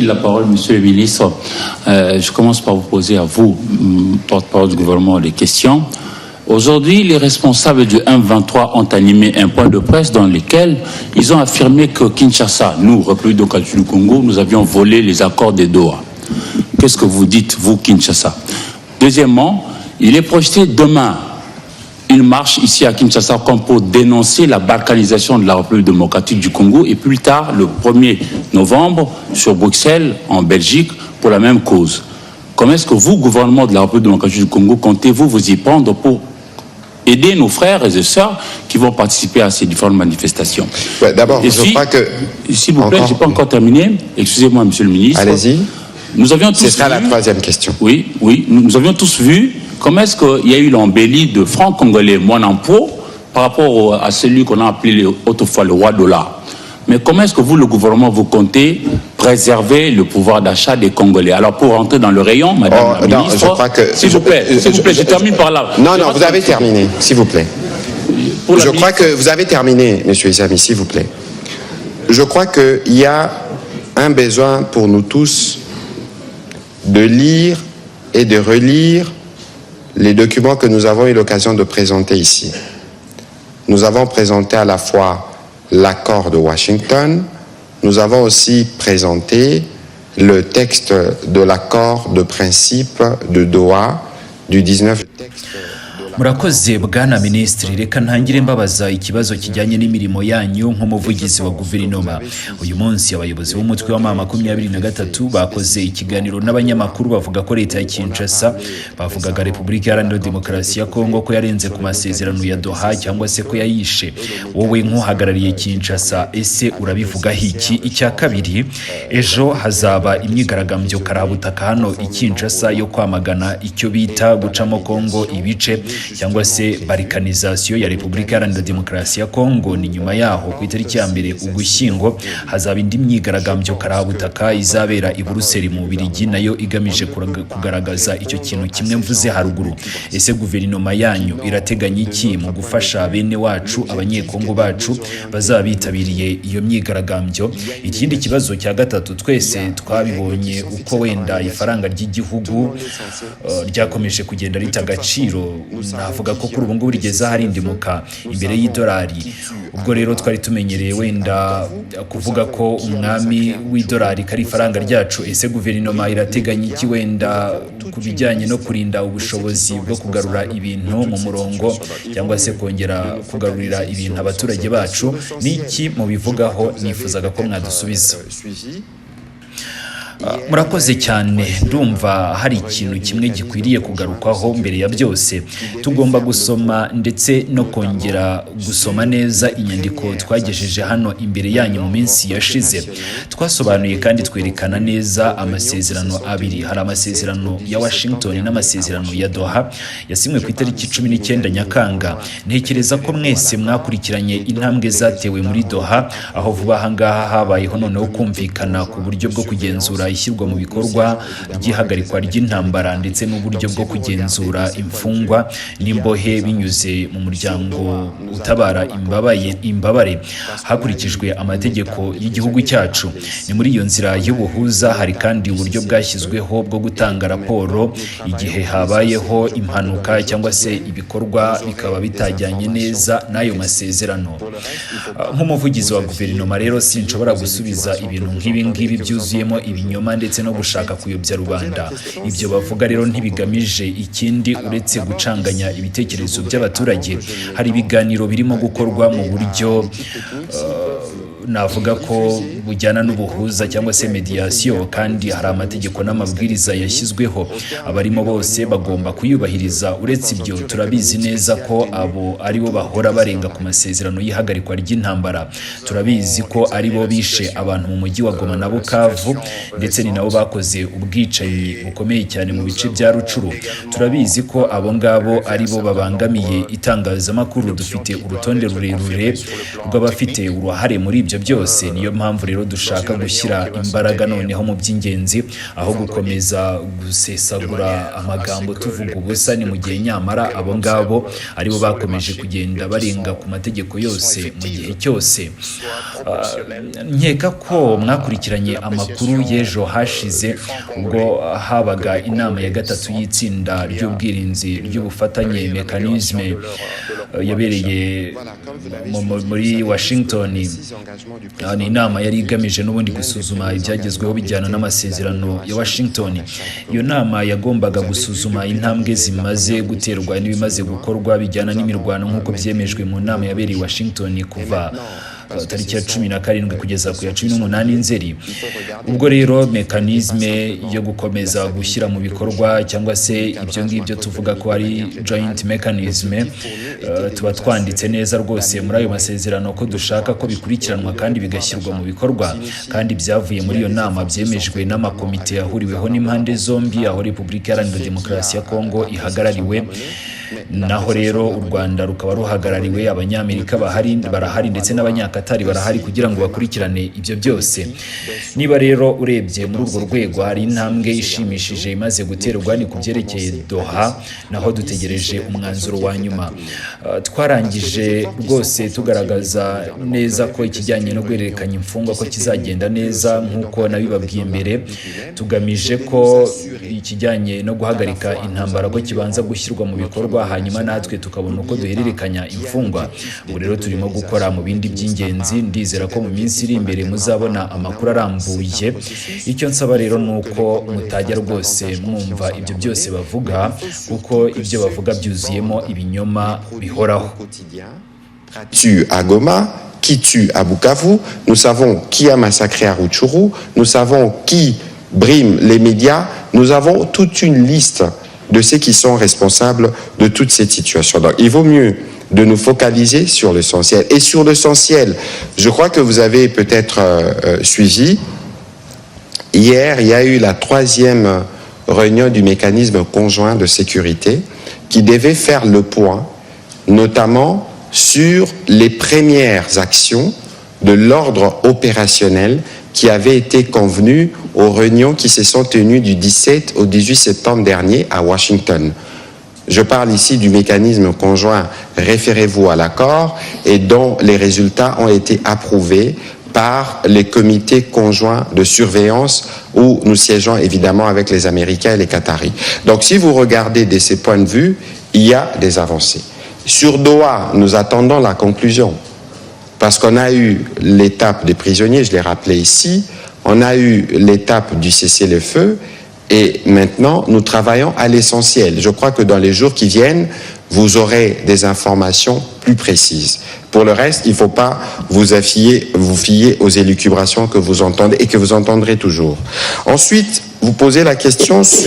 La parole, Monsieur le ministre. Je commence par vous poser à vous, porte-parole du gouvernement, des questions. Aujourd'hui, les responsables du M23 ont animé un point de presse dans lequel ils ont affirmé que Kinshasa, nous, République démocratique du Congo, nous avions volé les accords de Doha. Qu'est-ce que vous dites, vous, Kinshasa? Deuxièmement, il est projeté demain une marche ici à Kinshasa comme pour dénoncer la balkanisation de la République démocratique du Congo et plus tard, le 1er novembre, sur Bruxelles, en Belgique, pour la même cause. Comment est-ce que vous, gouvernement de la République démocratique du Congo, comptez-vous vous y prendre pour aider nos frères et sœurs qui vont participer à ces différentes manifestations? Ouais, d'abord, je crois que... S'il vous plaît, je n'ai pas encore terminé. Excusez-moi, Monsieur le ministre. Allez-y. Nous avions tous Ce sera la troisième question. Oui. Nous avions tous vu comment est-ce qu'il y a eu l'embellie de francs congolais Moinampo par rapport à celui qu'on a appelé autrefois le roi dollar. Mais comment est-ce que vous, le gouvernement, vous comptez préserver le pouvoir d'achat des Congolais? Alors, pour rentrer dans le rayon, Madame la ministre, je crois que... S'il vous plaît, je termine par là. Non, vous avez terminé, s'il vous plaît. Je crois que vous avez terminé, Monsieur Isami, s'il vous plaît. Je crois qu'il y a un besoin pour nous tous de lire et de relire les documents que nous avons eu l'occasion de présenter ici. Nous avons présenté à la fois l'accord de Washington, nous avons aussi présenté le texte de l'accord de principe de Doha du 19. Murakoze bwana ministri, reka ntangire mbabaza ikibazo kijyanye n'imirimo yanyu nk'umuvugizi wa guverinoma. Uyu munsi abayobozi b'umutwe wa mama 23 bakoze ikiganiro n'abanyamakuru bavuga ko leta ya Kinshasa bavugaga Repubulika Iharanira Demokarasi ya Kongo ko yarenze ku masezerano ya Doha cyangwa se ko yayishe. Wowe nk'uhagarariye Kinshasa, ese urabivuga hiki? Icya kabiri, ejo hazaba imyigaragambyo karabutaka hano i Kinshasa yo kwamagana icyo bita gucamo Kongo ibice cyangwa se balkanisation ya Repubulika Iharanira Demokarasi ya Kongo. Ni nyuma yaho ku itariki ya mbere Ugushyingo hazaba indi myigaragambyo karabutaka izabera i Buruseli mu Bubiligi, nayo igamije kugaragaza icyo kintu kimwe mvuze haruguru. Ese guverinoma yanyu irateganya iki mu gufasha bene wacu abanyekongo bacu bazabitabiriye iyo myigaragambyo? Ikindi kibazo cya gatatu, twese twabibonye uko wenda ifaranga ry'igihugu ryakomeje kugenda rita agaciro. Navuga ko kuri ubu ngubu rigeze harindimuka imbere y'idolari. Ubwo rero twari tumenyereye wenda kuvuga ko umwami w'idolari kari ifaranga ryacu. Ese guverinoma irateganya iki wenda ku bijyanye no kurinda ubushobozi bwo kugarura ibintu mu murongo cyangwa se kongera kugarurira ibintu abaturage bacu? Niki mubivugaho? Nifuzaga ko mwadusubiza. Murakoze cyane. Ndumva hari ikintu kimwe gikwiriye kugarukwaho mbere ya byose. Tugomba gusoma ndetse no kongera gusoma neza inyandiko twagejeje hano imbere yanyu mu minsi yashize. Twasobanuye kandi twerekana neza amasezerano abiri. Hari amasezerano ya Washington n'amasezerano ya Doha yasimwe ku itariki 19 Nyakanga. Ntekereza ko mwese mwakurikiranye intambwe zatewe muri Doha, aho vuba ahangaha habayeho noneho kumvikana ku buryo bwo kugenzura ishyirwa mu bikorwa ry'ihagarikwa ry'intambara ndetse n'uburyo bwo kugenzura imfungwa n'imbohe binyuze mu muryango utabara imbabare hakurikijwe amategeko y'igihugu cyacu. Ni muri iyo nzira y'ubuhuza hari kandi uburyo bwashyizweho bwo gutanga raporo igihe habayeho impanuka cyangwa se ibikorwa bikaba bitajyanye neza n'ayo masezerano. Nk'umuvugizi wa guverinoma rero sinshobora gusubiza ibintu nk'ibi ngibi byuzuyemo ibinyoma ndetse no gushaka kuyobya rubanda. Ibyo bavuga rero ntibigamije ikindi uretse gucanganya ibitekerezo by'abaturage. Hari ibiganiro birimo gukorwa mu buryo navuga ko bujyana n'ubuhuza cyangwa se mediation, kandi hari amategeko n'amabwiriza yashyizweho. Abarimo bose bagomba kuyubahiriza. Uretse ibyo, turabizi neza ko abo ari bo bahora barenga ku masezerano y'ihagarikwa ry'intambara. Turabizi ko ari bo bishe abantu mu mujyi wa Goma na Bukavu, ndetse ni nabo bakoze ubwicanyi bukomeye cyane mu bice bya Rucuru. Turabizi ko abo ngabo ari bo babangamiye itangazamakuru. Dufite urutonde rurerure rw'abafite uruhare muri ibyo ibyo byose. Niyo mpamvu rero dushaka gushyira imbaraga noneho mu by'ingenzi aho gukomeza gusesagura amagambo tuvuga ubusa, ni mu gihe nyamara abo ngabo aribo bakomeje kugenda barenga ku mategeko yose mu gihe cyose. Nkeka ko mwakurikiranye amakuru y'ejo hashize ubwo habaga inama ya gatatu y'itsinda ry'ubwirinzi ry'ubufatanye mekanisme yabereye muri Washington. Ni inama yari igamije n'ubundi gusuzuma ibyagezweho bijyana n'amasezerano ya Washington. Iyo nama yagombaga gusuzuma intambwe zimaze guterwa n'ibimaze gukorwa bijyana n'imirwano nk'uko byemejwe mu nama yabereye Washington kuva tariki ya 17 kugeza ku ya 18 Nzeri. Ubwo rero mekanisme yo gukomeza gushyira mu bikorwa cyangwa se ibyo ngibyo tuvuga ko ari joint mechanism, tuba twanditse neza rwose muri ayo masezerano ko dushaka ko bikurikiranwa kandi bigashyirwa mu bikorwa, kandi byavuye muri iyo nama byemejwe n'amakomite yahuriweho n'impande zombi, aho Repubulika Iharanira Demokarasi ya Kongo ihagarariwe, naho rero u Rwanda rukaba ruhagarariwe, Abanyamerika barahari ndetse n'Abanyakatari barahari kugira ngo bakurikirane ibyo byose. Niba rero urebye muri urwo rwego hari intambwe ishimishije imaze guterwa ni kubyerekeye Doha, naho dutegereje umwanzuro wa nyuma. Twarangije rwose tugaragaza neza ko ikijyanye no guhererekanya imfungwa ko kizagenda neza nk'uko nabibabwiye mbere, tugamije ko ikijyanye no guhagarika intambara ko kibanza gushyirwa mu bikorwa, hanyuma natwe tukabona uko duhererekanya imfungwa. Ubu rero turimo gukora mu bindi by'ingenzi, ndizera ko mu minsi iri imbere muzabona amakuru arambuye. Icyo nsaba rero nuko mutajya rwose mwumva ibyo byose bavuga, kuko ibyo bavuga byuzuyemo ibinyoma bihoraho. Tue à Goma, qui tue à Bukavu, nous savons qui a massacré à Rutshuru, nous savons qui brime les médias, nous avons toute une liste de ceux qui sont responsables de toute cette situation. Donc, il vaut mieux de nous focaliser sur l'essentiel. Et sur l'essentiel, je crois que vous avez peut-être suivi, hier, il y a eu la 3e réunion du mécanisme conjoint de sécurité qui devait faire le point, notamment sur les premières actions de l'ordre opérationnel qui avait été convenu aux réunions qui se sont tenues du 17 au 18 septembre dernier à Washington. Je parle ici du mécanisme conjoint référez-vous à l'accord et dont les résultats ont été approuvés par les comités conjoints de surveillance où nous siégeons évidemment avec les Américains et les Qataris. Donc si vous regardez de ces points de vue, il y a des avancées. Sur Doha, nous attendons la conclusion. Parce qu'on a eu l'étape des prisonniers, je l'ai rappelé ici, on a eu l'étape du cessez-le-feu, et maintenant nous travaillons à l'essentiel. Je crois que dans les jours qui viennent, vous aurez des informations plus précises. Pour le reste, il ne faut pas vous fier aux élucubrations que vous entendez et que vous entendrez toujours. Ensuite, vous posez la question sur